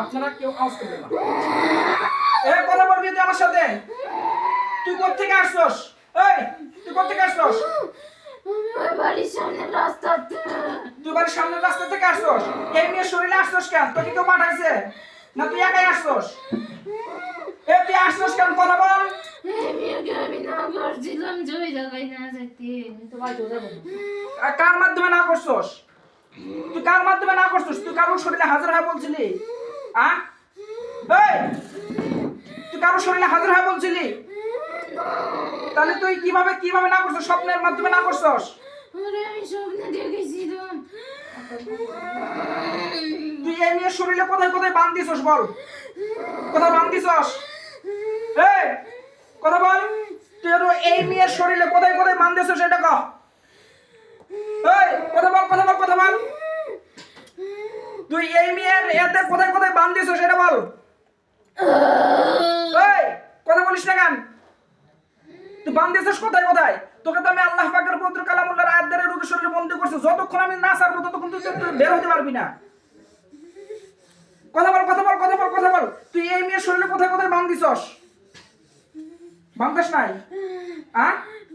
আপনারা কেউ আওয়াজ করবেন না। কথা বলবি তুই আমার সাথে? তুই কোথা থেকে আসছস? এই তুই কোথা থেকে আসছস? আমি বাড়ির সামনের রাস্তাতে। তুই বাড়ির সামনের রাস্তা থেকে আসছস? এই নিয়ে শরীরে আসছস কেন? তোকে কেউ পাঠাইছে না তুই একাই আসছস? তুই আসছস কেন? কথা বল। আমি না করছিলাম যে ওই জায়গায় না যেতে। কার মাধ্যমে না করছস? তুই কার মাধ্যমে না করছস? তুই কারোর শরীরে হাজির হয়ে বলছিলি? তুই কারোর শরীরে হাজির হয়ে বলছিলি? তাহলে তুই কিভাবে না করছস? স্বপ্নের মাধ্যমে না করছস? আরে আমি স্বপ্নে দেখেছিলাম। তুই এই মেয়ের শরীরে কোথায় কোথায় বাঁধ দিছস বল? কোথায় বাঁধ দিছস? কথা বল। তুই এই মেয়ের শরীরে কোথায় কোথায় বাঁধ দিছস সেটা কহ। কথা বল। তুই এই মেয়ের এতে কোথায় কোথায় বাঁধ দিছস সেটা বল। কথা বলিস না কেন? তুই বাঁধ দিছস কোথায় কোথায়? তোকে তো আমি আল্লাহ পাকের পবিত্র কালামুল্লাহর আয়াত দ্বারা রোগীর শরীরে বন্দী করছি। যতক্ষণ আমি না ছাড়বো ততক্ষণ তুই বের হতে পারবি না। কথা বল। তুই এই মেয়ের শরীরে কোথায় কোথায় বাঁধ দিছস? বাঁধতাস নাই?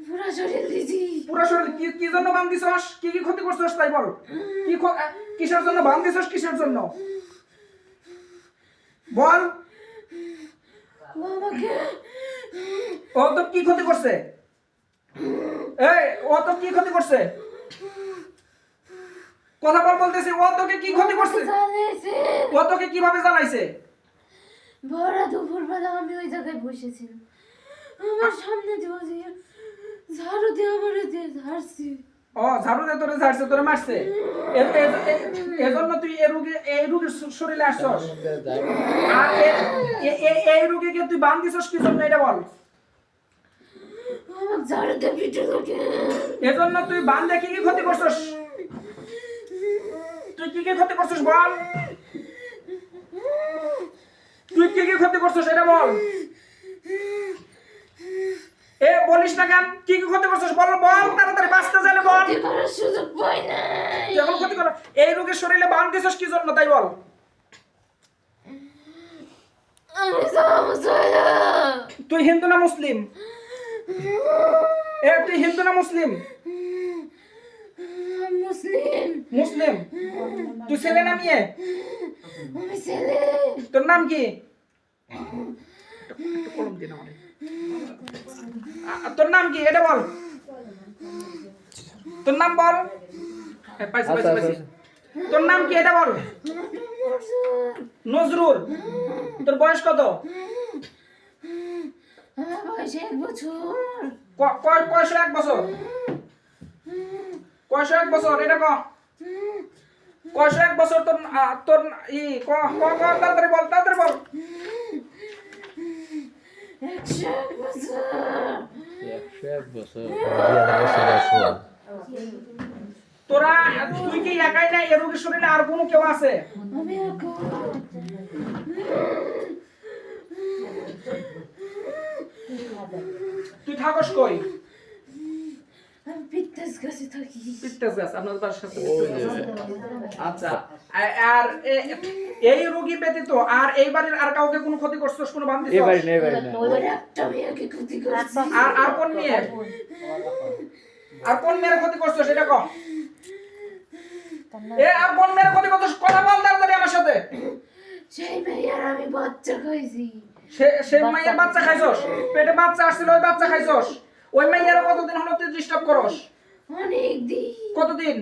পুরা শরীর দিছি। পুরা শরীর কি জন্য বাঁধ দিছস? কি ক্ষতি করছস তাই বল। কিসের জন্য বাঁধ দিছস? কিসের জন্য বল। ও তো কি ক্ষতি করছে? ও তো কি ক্ষতি করছে? কথা বল বলতেছি। ও তোকে কি ক্ষতি করছে? ও তোকে কিভাবে জানাইছে? ভরা দুপুরবেলা আমি ওই জায়গায় বসেছিলাম। আমার সামনে দিয়ে ঝাড়ু দিয়ে আমার ঝাড়ছি। ঝাড়ু দিয়ে তোরে ঝাড়ছে, তোরে মারছে। এজন্য তুই এই রোগীর শরীরে আসছস। আর এই রোগীকে তুই বাঁধ দিছস কি জন্য এটা বল। আমার ঝাড়ু দিয়ে পিঠে লোকে। এজন্য তুই বাঁধে কি ক্ষতি করছস? তুই কি ক্ষতি করছস বল। তুই কি ক্ষতি করছস এটা বল। বলিস না কেন? কি ক্ষতি করছস বল তাড়াতাড়ি বাঁচতে চাইলে বল। ক্ষতি করার সুযোগ পাই না। তুই এখন ক্ষতি কর। এই রোগীর শরীরে বাঁধ দিছস কি জন্য তাই বল। তুই হিন্দু না মুসলিম? তুই হিন্দু না মুসলিম? মুসলিম। তুই ছেলে না মেয়ে? আমি ছেলে। তোর নাম কি? কলম দিন আমারে। তোর নাম কি এটা বল। তোর নাম বল। পাইছি। তোর নাম কি এটা বল। নজরুল। তোর বয়স কত? আমার বয়স 1 বছর। কয়শ 1 বছর? কয়শ 1 বছর এটা কহ। কয়শ 1 বছর তোর তাড়াতাড়ি বল। 101 বছর। 101 বছর। তোরা তুই কি একাই না? এই রোগীর শরীরে আর কোনো কেউ আছে? আমি একা। তুই থাকস কই? আমি পিত্তাস গাছে থাকি। পিত্তাস গাছ আপনাদের বাসার সাথে? আচ্ছা। আর এই রোগী ব্যতীত আর এই বাড়ির আর কাউকে কোনো ক্ষতি করছস? কোনো বাঁধ দিছস? এই বাড়ি না। ওই একটা মেয়েকে ক্ষতি করছি। আর কোন মেয়ে? আর কোন মেয়ের ক্ষতি করছস সেটা কহ। আর কোন মেয়ের ক্ষতি করছস? কথা বল তাড়াতাড়ি আমার সাথে। সেই মেয়ের আমি বাচ্চা খাইছি। সেই মেয়ের বাচ্চা খাইছস? পেটে বাচ্চা আসছিল ওই বাচ্চা খাইছস? ওই মেয়ের কতদিন হলো তুই ডিস্টার্ব করস? অনেক দিন। কতদিন?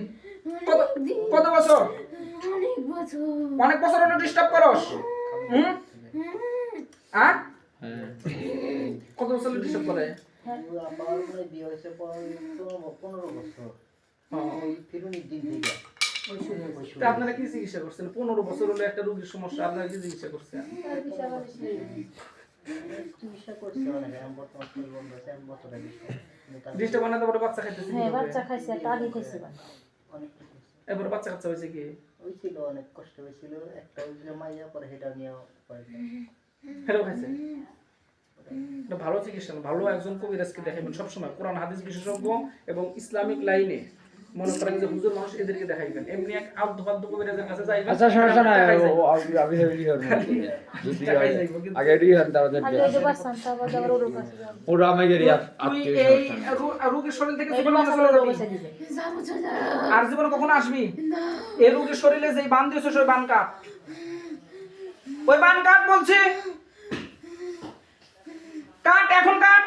কত বছর? অনেক বছর। অনেক বছর হলো ডিস্টার্ব করস? কত বছর ডিস্টার্ব করে? আমার মনে বিয়ে হয়েছে 15 বছর। ওই ফিরুনির দিন থেকে। আপনারা কি চিকিৎসা করছেন? 15 বছর হলো একটা রোগীর সমস্যা, আপনারা কি চিকিৎসা করছেন? চিকিৎসা করছে অনেক। আমি বর্তমান স্কুল বন্ধ আছে, আমি বছর আগে ডিস্টার্ব বানাতে বড় বাচ্চা খাইতেছে। হ্যাঁ, বাচ্চা খাইছে, একটা আগে খাইছে। অনেক এবার বাচ্চা কাচ্চা হয়েছে কি? হয়েছিল, অনেক কষ্ট হয়েছিল। একটা ওই যে মাইয়া পরে সেটা নিয়েও পাইছে। ফেরো খাইছে। এটা ভালো চিকিৎসা, ভালো একজন কবিরাজকে দেখাবেন সবসময়। কোরআন হাদিস বিশেষজ্ঞ এবং ইসলামিক লাইনে মনে করেন যে হুজুর মানুষ এদেরকে দেখাইবেন, এমনি এক আব্দু ফাদ্দু কবিরাজের কাছে যাইবেন। আচ্ছা সমস্যা নাই, দেখাই যাইবেন। আমি রেডি হব যদি দেখাই যাইবো, কিন্তু আগে রেডি হন তারপর আগে ওই যে বাসান তারপর আবার ওর কাছে যাবো। পুরো আমাদের তুই আত্মীয় এই রোগীর শরীর থেকে এই জীবনে বাসা চলে ওর যাবি। কাছে দিবে। যাবো চলে। আর জীবনে কখনো আসবি না। এই রোগীর শরীরে যেই বান দিয়েছিস ওই বান কাট, ওই বান কাট বলছি, কাট এখন কাট।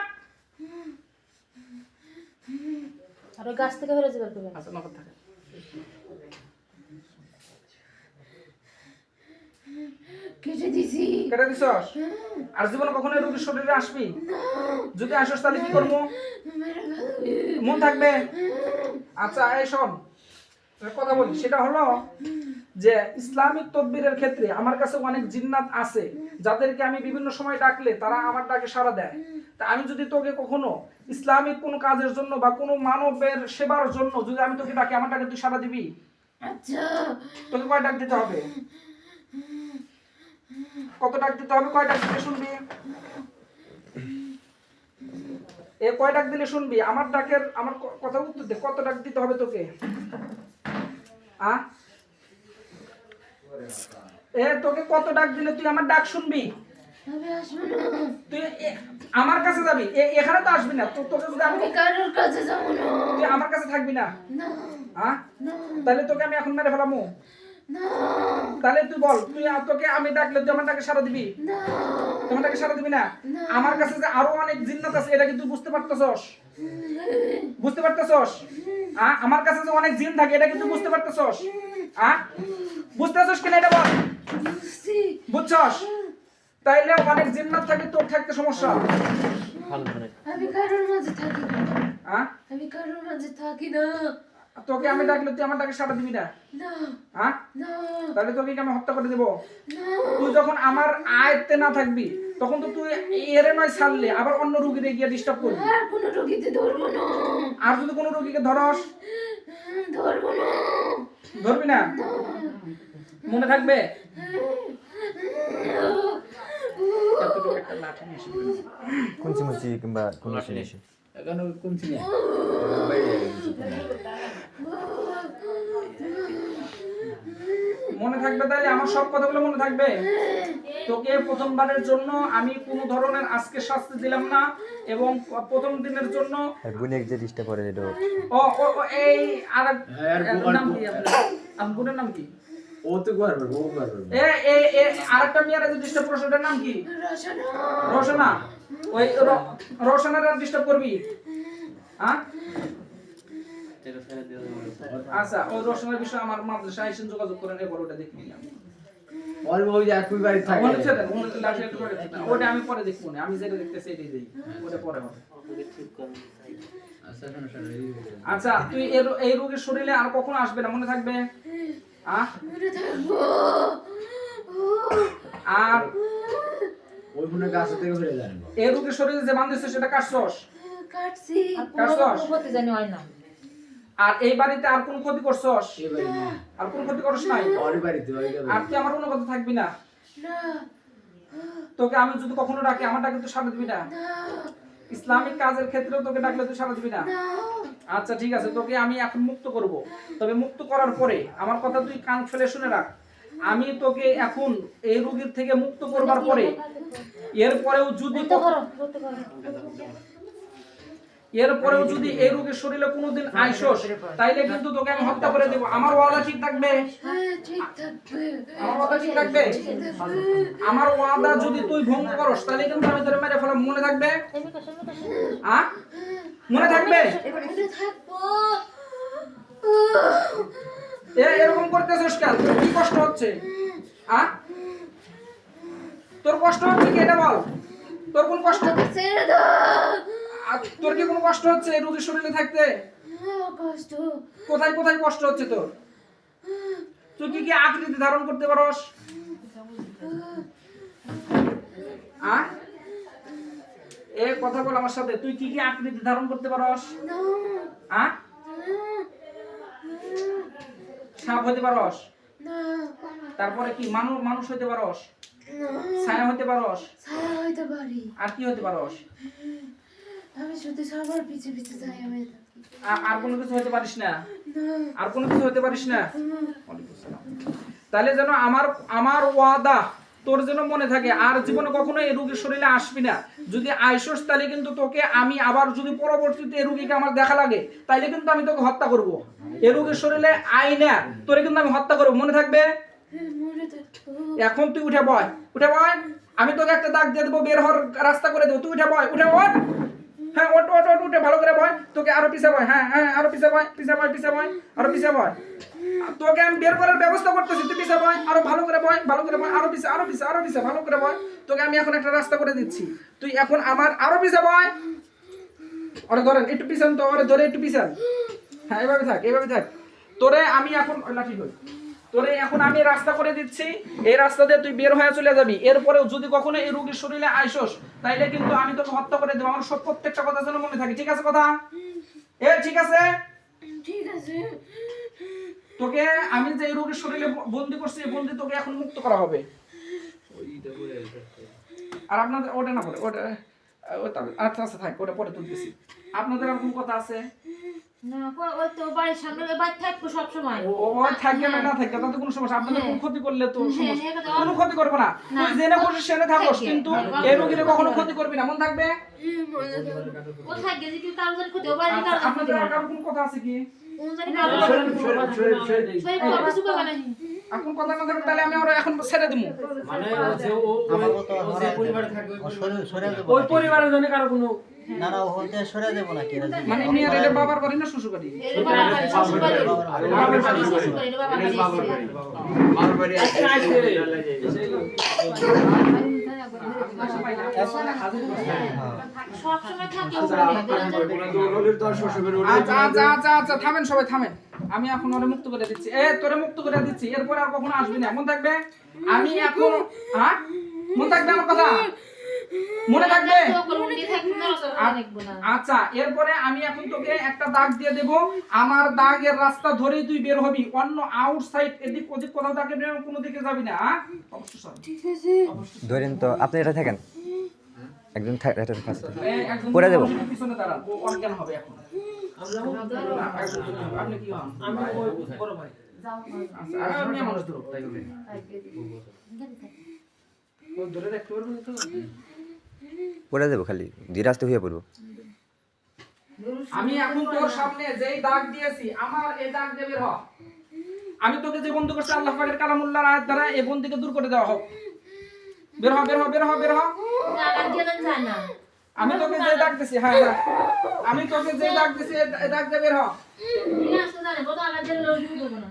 আর ওই গাছ থেকে বেরোতে বের করবেন। আচ্ছা নকল থাকে। কেটে দিছি। কেটে দিছস? আর জীবনে কখনো এই রোগীর শরীরে আসবি? যদি আসস তাহলে কি করবো? মেরে ফেলবি। মন থাকবে? আচ্ছা এই শোন, একটা কথা বলি, সেটা হলো যে ইসলামিক তদবিরের ক্ষেত্রে আমার কাছে অনেক জিন্নাত আছে যাদেরকে আমি বিভিন্ন সময় ডাকলে তারা আমার ডাকে সাড়া দেয়। তা আমি যদি তোকে কখনো ইসলামিক কোনো কাজের জন্য বা কোনো মানবের সেবার জন্য যদি আমি তোকে ডাকি, আমার ডাকে তুই সাড়া দিবি? আচ্ছা। তোকে কয় ডাক দিতে হবে? কত ডাক দিতে হবে? কয় ডাক দিলে শুনবি? এ কয় ডাক দিলে শুনবি? আমার ডাকের আমার কথা উত্তর দে, কত ডাক দিতে হবে তোকে? তোকে কত ডাক দিলে তুই আমার ডাক শুনবি? আমি আসবো না। তুই আমার কাছে যাবি, এখানে তো আসবি না। তোকে যদি আমি আমি কারোর কাছে যাবো না। তুই আমার কাছে থাকবি না, না। না তাহলে তোকে আমি এখন মেরে ফেলামু? না। তাহলে তুই বল, তুই তোকে আমি ডাকলে তুই আমার ডাকে সাড়া দিবি? না। তোমার ডাকে সাড়া দিবি না? আমার কাছে যে আরো অনেক জিন্নাত আছে, এটা কি তুই বুঝতে পারতেছস? বুঝতে পারতেছস? আমার কাছে যে অনেক জিন থাকে, এটা কি তুই বুঝতে পারতেছস? বুঝতেছস কিনা এটা বল? বুঝছি। বুঝছস? তাইলে অনেক জিন্নাত থাকে, তোর থাকতে সমস্যা। আমি কারোর মাঝে থাকি না। হ্যাঁ, আমি কারোর মাঝে থাকি না। তোকে আমি ডাকলে তুই আমার ডাকে সাড়া দিবি না? না। হ্যাঁ, না। তাহলে তোকে কি আমি হত্যা করে দেব? না। তুই যখন আমার আয়ত্তে না থাকবি তখন তো তুই এরে নয় ছাড়লে আবার অন্য রোগীরে গিয়ে ডিস্টার্ব করবি। আর কোনো রোগীতে ধরবো না। আর যদি কোনো রোগীকে ধরস, ধরবো না। ধরবি না? মনে থাকবে? এতটুকু একটা লাঠি নিয়ে এসে দিবি। কুঞ্চি মুচি কিংবা কোনো জিনিস এখন কোন চিনি মনে থাকবে? তাহলে আমার সব কথাগুলো মনে থাকবে? তোকে প্রথমবারের জন্য আমি কোনো ধরনের আজকে শাস্তি দিলাম না, এবং প্রথম দিনের জন্য গুণের যে ডিস্টা করে এটা এই আরেক হ্যাঁ, নাম কি আপনার বোনের নাম কি? ও তো করবে, ও করবে। আরেকটা মেয়েরা যে ডিস্টার্ব করছে ওটার নাম কি? রসনা। রোশনা। ওই রোশনার ডিস্টার্ব করবি? হ্যাঁ, আচ্ছা ওই রোশনার বিষয়ে আমার মাদ্রাসায় এসে যোগাযোগ করেন, এবার ওটা দেখি আমি। ওর বউ যে একই বাড়ি থাকে। মনে হচ্ছে দেন, মনে হচ্ছে লাঠি একটু করে দেখতে। ওটা আমি পরে দেখবো না, আমি যেটা দেখতেছি এটাই দেই, ওটা পরে হবে। আচ্ছা সমস্যা নেই। আচ্ছা তুই এই রোগের শরীরে আর কখনো আসবে না, মনে থাকবে? মনে থাকবো। আর ওই ফোনে গাছ থেকে ফিরে জানবো। এই রোগের শরীরে যে বান্ধিস সেটা কাটছস? কাটছি। আর কোনো ক্ষতি জানি হয় না। আর এই বাড়িতে আর কোন ক্ষতি করছস? এই বাড়ি না। আর কোন ক্ষতি করছ নাই? ওর বাড়িতে ওই যাবে। আর তুই আমার কোনো কথা থাকবি না? না। তোকে আমি যদি কখনো ডাকি, আমার ডাকে তুই সাড়া দিবি না? না। ইসলামিক কাজের ক্ষেত্রেও তোকে ডাকলে তুই সাড়া দিবি না? না। আচ্ছা ঠিক আছে, তোকে আমি এখন মুক্ত করব। তবে মুক্ত করার পরে আমার কথা তুই কান ফেলে শুনে রাখ। আমি তোকে এখন এই রোগীর থেকে মুক্ত করবার পরে এরপরেও যদি এই রোগের শরীরে কোনোদিন আইসস, তাইলে কিন্তু তোকে আমি হত্যা করে দেব। আমার ওয়াদা ঠিক থাকবে? হ্যাঁ ঠিক থাকবে। আমার ওয়াদা ঠিক থাকবে? আমার ওয়াদা যদি তুই ভঙ্গ করস তাহলে কিন্তু আমি তোরে মেরে ফেলাম, মনে থাকবে? মনে থাকবে? মনে থাকবো। এরকম করতেছিস কেন? তোর কি কষ্ট হচ্ছে? তোর কষ্ট হচ্ছে কি এটা বল? তোর কোন কষ্ট? ছেড়ে দাও। তোর কি কোনো কষ্ট হচ্ছে এই রোগীর শরীরে থাকতে? কষ্ট। কোথায় কোথায় কষ্ট হচ্ছে তোর? তুই কি কি আকৃতি ধারণ করতে পারস? কথা বল আমার সাথে, তুই কি কি আকৃতি ধারণ করতে পারস? সাপ হইতে পারস? তারপরে কি মানুষ হইতে পারস? ছায়া হইতে পারস? ছায়া হইতে পারি। আর কি হইতে পারস? আমি শুধু সবার পিছে পিছে যাই। আমি আর কোনো কিছু হতে পারিস না? আর কোনো কিছু হতে পারিস না? তাহলে যেন আমার ওয়াদা তোর যেন মনে থাকে, আর জীবনে কখনো এই রোগীর শরীরে আসবি না। যদি আইসোস তাহলে কিন্তু তোকে আমি আবার, যদি পরবর্তীতে এই রোগীকে আমার দেখা লাগে তাইলে কিন্তু আমি তোকে হত্যা করব। এই রোগীর শরীরে আই না, তোরে কিন্তু আমি হত্যা করবো, মনে থাকবে? এখন তুই উঠে বয়, উঠে বয়। আমি তোকে একটা দাগ দিয়ে দেবো, বের হওয়ার রাস্তা করে দেবো। তুই উঠে বয়, উঠে বয়। হ্যাঁ, ওট ওট ওট, উঠে ভালো করে বয়। তোকে আরো পিছে বয়, হ্যাঁ হ্যাঁ, আরো পিছে বয়, পিছে বয়, পিছে বয়, আরো পিছে বয়। তোকে আমি বের করার ব্যবস্থা করতেছি, তুই পিছে বয়, আরো ভালো করে বয়, ভালো করে বয়, আরো পিছে, আরো পিছে, আরো পিছে, ভালো করে বয়। তোকে আমি এখন একটা রাস্তা করে দিচ্ছি, তুই এখন আমার আরো পিছে বয়। ওরে ধরেন একটু পিছন, তো ওরে ধরে একটু পিছন। হ্যাঁ, এইভাবে থাক, এইভাবে থাক। তোরে আমি এখন লাঠি কই, তোরে এখন আমি রাস্তা করে দিচ্ছি, এই রাস্তা দিয়ে তুই বের হয়ে চলে যাবি। এরপরেও যদি কখনো এই রোগীর শরীরে আইসোস তাইলে কিন্তু আমি তোকে হত্যা করে দেবো। আমার সব প্রত্যেকটা কথা যেন মনে থাকে, ঠিক আছে? কথা ঠিক আছে? ঠিক আছে। তোকে আমি যে রোগীর শরীরে বন্দি করছি, এই বন্দি তোকে এখন মুক্ত করা হবে। আর আপনাদের ওটা না পড়ে, ওটা আচ্ছা আচ্ছা থাক, ওটা পরে তুলতেছি। আপনাদের আর কোন কথা আছে? না, ওই তো বাড়ির সামনে ওই বাড়ি থাকবো সবসময়। ও থাকবে না থাকবে তাতে কোনো সমস্যা। আপনাদের কোনো ক্ষতি করলে তো সমস্যা, হ্যাঁ, কোনো ক্ষতি করবো না। তুই জেনে বসে সেনে থাকোস, কিন্তু এই রোগীরে কখনো ক্ষতি করবি না, মন থাকবে? ও থাকবে যে কেউ কারো জানি ক্ষতি হবে, বাড়ির কারো জানি ক্ষতি আপনাদের আর হবে। কারো কোনো কথা আছে কি? কোন জানি কারো জানি ক্ষতি হবে। শরীর খুব অসুখ হবে না। এখন কথা না থাকলে তাহলে আমি ওরা এখন ছেড়ে দিব। মানে যে ও আমার মতো ও যে পরিবারে থাকবে সরে দেবো ওই পরিবারের জন্য কারো কোনো না না ওখানে সরে দেবো না কি মানে নিয়ে এটা বাবার বাড়ি না শ্বশুর বাড়ি? এর বাবার বাড়ি, শ্বশুর বাড়ি। বাবার বাড়ি, শ্বশুর বাড়ি, এর বাবার বাড়ি। বাবার বাড়ি সবসময় থাকে ওখানে। আচ্ছা আচ্ছা আচ্ছা আচ্ছা, থামেন সবাই থামেন। আমি এখন ওরে মুক্ত করে দিচ্ছি, তোরে মুক্ত করে দিচ্ছি। এরপর আর কখনো আসবি না, মন থাকবে? আমি এখন হ্যাঁ, মন থাকবে আমার কথা? মনে থাকবে? আচ্ছা, এরপরে আমি এখন তোকে একটা দাগ দিয়ে দেব। আমার দাগের রাস্তা ধরেই তুই বের হবি, অন্য আউটসাইড এদিক ওদিক কোথাও তাকে কোনো দিকে যাবি না। হ্যাঁ, অবশ্যই সব ঠিক আছে। ধরেন তো আপনি এটা থাকেন, একজন এটার পাশে থাকেন। একদম করে দেবো। পিছনে দাঁড়ান, ও অজ্ঞান হবে এখন। আপনি কি হন? আমি ওই বড় ভাই আচ্ছা, আর মেয়ে মানুষ ধরো, তাই বলে। ও ধরে রাখতে পারবে না তো? করে দেবো, খালি ধীরে আস্তে হয়ে পড়বো। আমি এখন তোর সামনে যেই দাগ দিয়েছি, আমার এই দাগ দিয়ে বের হ। আমি তোকে যে বন্ধু করছি আল্লাহ পাকের কালামুল্লাহর আয়াত দ্বারা, এই বন্দিকে দূর করে দেওয়া হোক। বের হ, বের হ, বের হ, বের হ। আমি তোকে যে দাগ দিছি, হ্যাঁ হ্যাঁ, আমি তোকে যে দাগ দিছি এই দাগ দিয়ে বের হ। জানে, বোধ আগার জন্য লোক দেবো না।